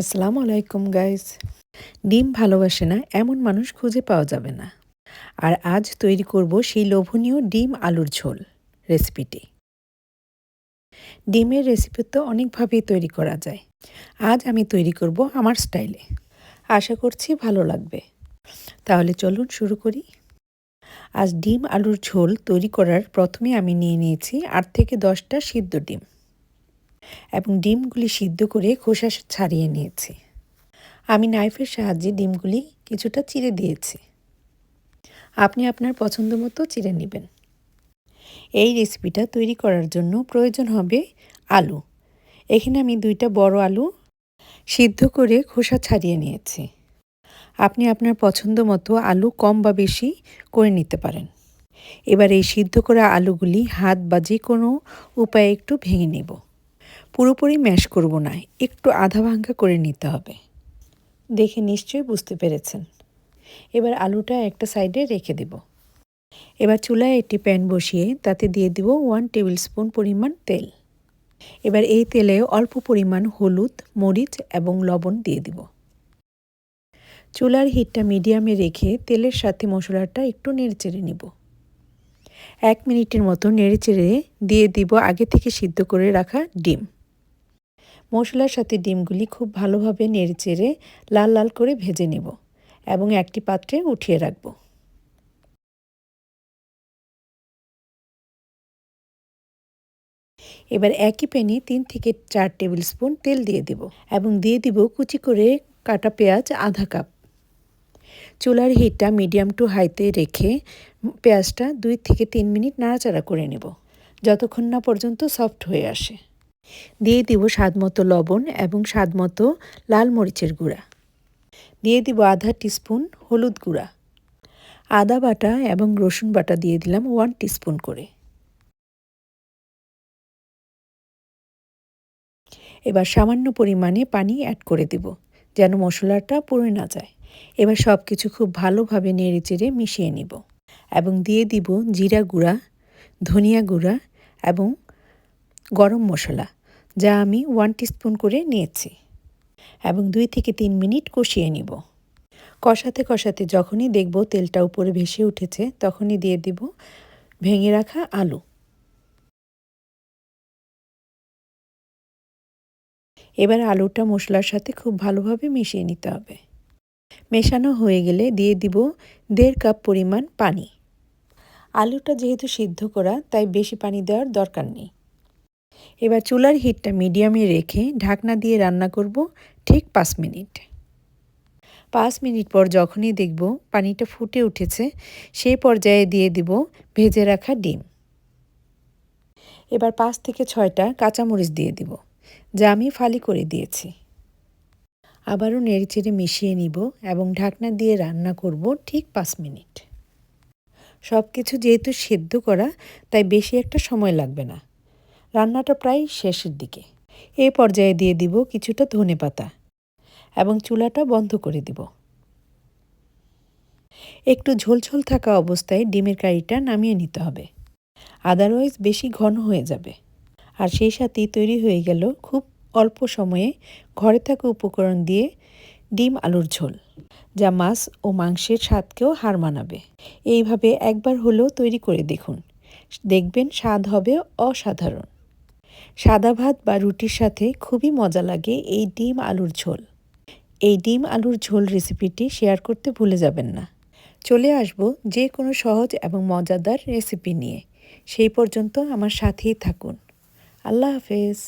আসসালামু আলাইকুম গাইস। ডিম ভালোবাসে না এমন মানুষ খুঁজে পাওয়া যাবে না। আর আজ তৈরি করব সেই লোভনীয় ডিম আলুর ঝোল রেসিপিটি। ডিমের রেসিপি তো অনেকভাবেই তৈরি করা যায়। আজ আমি তৈরি করব আমার স্টাইলে। আশা করছি ভালো লাগবে। তাহলে চলুন শুরু করি। আজ ডিম আলুর ঝোল তৈরি করার প্রথমে আমি নিয়ে নিয়েছি ৮ থেকে ১০টা সিদ্ধ ডিম এবং ডিমগুলি সিদ্ধ করে খোসা ছাড়িয়ে নিয়েছি। আমি নাইফের সাহায্যে ডিমগুলি কিছুটা চিড়ে দিয়েছি। আপনি আপনার পছন্দ মতো চিড়ে নেবেন। এই রেসিপিটা তৈরি করার জন্য প্রয়োজন হবে আলু। এখানে আমি ২টা বড় আলু সিদ্ধ করে খোসা ছাড়িয়ে নিয়েছি। আপনি আপনার পছন্দ মতো আলু কম বা বেশি করে নিতে পারেন। এবার এই সিদ্ধ করা আলুগুলি হাত বা যে কোনো উপায়ে একটু ভেঙে নেব। পুরোপুরি ম্যাশ করব না, একটু আধা ভাঙা করে নিতে হবে। দেখে নিশ্চয়ই বুঝতে পেরেছেন। এবার আলুটা একটা সাইডে রেখে দেব। এবার চুলায় একটি প্যান বসিয়ে তাতে দিয়ে দিব 1 টেবিল স্পুন পরিমাণ তেল। এবার এই তেলে অল্প পরিমাণ হলুদ, মরিচ এবং লবণ দিয়ে দিব। চুলার হিটটা মিডিয়ামে রেখে তেলের সাথে মশলাটা একটু নেড়েচেড়ে নিব। 1 মিনিটের মতো নেড়েচেড়ে দিয়ে দিব আগে থেকে সিদ্ধ করে রাখা ডিম। মশলার সাথে ডিমগুলি খুব ভালোভাবে নেড়েচেড়ে লাল লাল করে ভেজে নেব এবং একটি পাত্রে উঠিয়ে রাখব। এবার একই প্যানে ৩ থেকে ৪ টেবিল স্পুন তেল দিয়ে দেব এবং দিয়ে দিব কুচি করে কাটা পেঁয়াজ আধা কাপ। চুলার হিটটা মিডিয়াম টু হাইতে রেখে পেঁয়াজটা ২ থেকে ৩ মিনিট নাড়াচাড়া করে নেব যতক্ষণ না পর্যন্ত সফট হয়ে আসে। দিয়ে দিব স্বাদমতো লবণ এবং স্বাদমতো লাল মরিচের গুঁড়া। দিয়ে দিব আধা টিস্পুন হলুদ গুঁড়া। আদা বাটা এবং রসুন বাটা দিয়ে দিলাম 1 টিস্পুন করে। এবার সামান্য পরিমাণে পানি অ্যাড করে দেব যেন মশলাটা পুড়ে না যায়। এবার সব কিছু খুব ভালোভাবে নেড়েচেড়ে মিশিয়ে নিব এবং দিয়ে দিব জিরা গুঁড়া, ধনিয়া গুঁড়া এবং গরম মশলা, যা আমি 1 টিস্পুন করে নিয়েছি এবং ২ থেকে ৩ মিনিট কষিয়ে নিব। কষাতে কষাতে যখনই দেখব তেলটা উপরে ভেসে উঠেছে তখনই দিয়ে দিব ভেঙে রাখা আলু। এবার আলুটা মশলার সাথে খুব ভালোভাবে মিশিয়ে নিতে হবে। মেশানো হয়ে গেলে দিয়ে দিব ১.৫ কাপ পরিমাণ পানি। আলুটা যেহেতু সিদ্ধ করা তাই বেশি পানি দেওয়ার দরকার নেই। এবার চুলার হিটটা মিডিয়ামে রেখে ঢাকনা দিয়ে রান্না করব ঠিক ৫ মিনিট। ৫ মিনিট পর যখনই দেখব পানিটা ফুটে উঠেছে সেই পর্যায়ে দিয়ে দিব ভেজে রাখা ডিম। এবার ৫ থেকে ৬টা কাঁচামরিচ দিয়ে দিব, যা আমি ফালি করে দিয়েছি। আবারও নেড়েচেড়ে মিশিয়ে নিব এবং ঢাকনা দিয়ে রান্না করব ঠিক ৫ মিনিট। সব কিছু যেহেতু সেদ্ধ করা তাই বেশি একটা সময় লাগবে না। রান্নাটা প্রায় শেষের দিকে। এই পর্যায়ে দিয়ে দিব কিছুটা ধনেপাতা এবং চুলাটা বন্ধ করে দিব। একটু ঝোলঝোল থাকা অবস্থায় ডিমের কারিটা নামিয়ে নিতে হবে, আদারওয়াইজ বেশি ঘন হয়ে যাবে। আর সেই সাথেই তৈরি হয়ে গেল খুব অল্প সময়ে ঘরে থাকা উপকরণ দিয়ে ডিম আলুর ঝোল, যা মাছ ও মাংসের স্বাদকেও হার মানাবে। এইভাবে একবার হলেও তৈরি করে দেখুন, দেখবেন স্বাদ হবে অসাধারণ। সাদা ভাত বা রুটির সাথে খুবই মজা লাগে এই ডিম আলুর ঝোল। এই ডিম আলুর ঝোল রেসিপিটি শেয়ার করতে ভুলে যাবেন না। চলে আসব যে কোনো সহজ এবং মজাদার রেসিপি নিয়ে। সেই পর্যন্ত আমার সাথেই থাকুন। আল্লাহ হাফেজ।